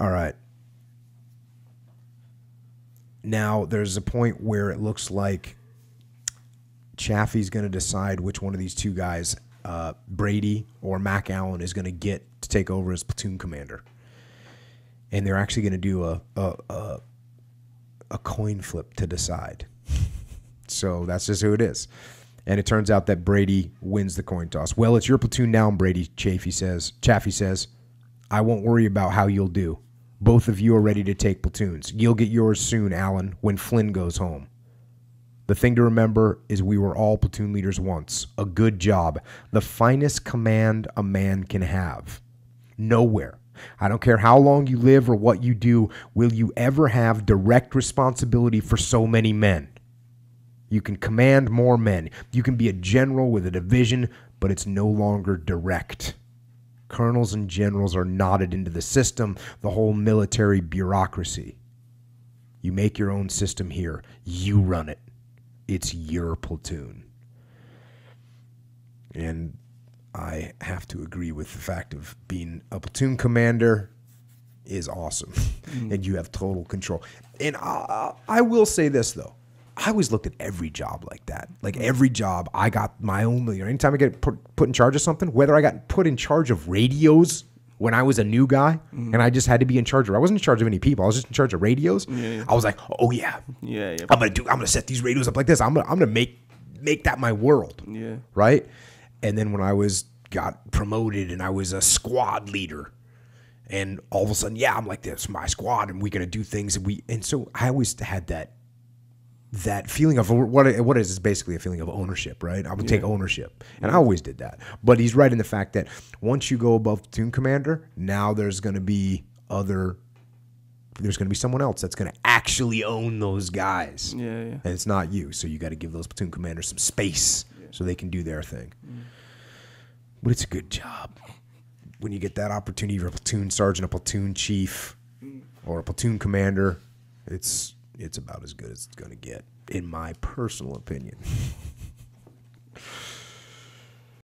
All right. Now, there's a point where it looks like Chaffee's going to decide which one of these two guys, Brady or Mac Allen, is going to get to take over as platoon commander. And they're actually going to do a coin flip to decide. So that's just who it is. And it turns out that Brady wins the coin toss. Well, it's your platoon now, Brady, Chaffee says. I won't worry about how you'll do. Both of you are ready to take platoons. You'll get yours soon, Allen, when Flynn goes home. The thing to remember is we were all platoon leaders once. A good job. The finest command a man can have. Nowhere. I don't care how long you live or what you do, will you ever have direct responsibility for so many men. You can command more men. You can be a general with a division, but it's no longer direct. Colonels and generals are knotted into the system, the whole military bureaucracy. You make your own system here. You run it. It's your platoon. And I have to agree with the fact of being a platoon commander is awesome. And you have total control. And I will say this, though. I always looked at every job like that. Like every job, I got my own leader. Anytime I get put in charge of something, whether I got put in charge of radios when I was a new guy and I just had to be in charge of, I wasn't in charge of any people. I was just in charge of radios. Yeah. I was like, oh yeah. I'm gonna set these radios up like this. I'm gonna make that my world. Yeah. Right? And then when I got promoted and I was a squad leader, and all of a sudden, I'm like, this is my squad and we're gonna do things and so I always had that feeling of what is basically a feeling of ownership, right? I would take ownership. And I always did that. But he's right in the fact that once you go above platoon commander, now there's going to be someone else that's going to actually own those guys. Yeah. And it's not you. So you got to give those platoon commanders some space so they can do their thing. But it's a good job. When you get that opportunity for a platoon sergeant, a platoon chief, or a platoon commander, it's about as good as it's going to get, in my personal opinion.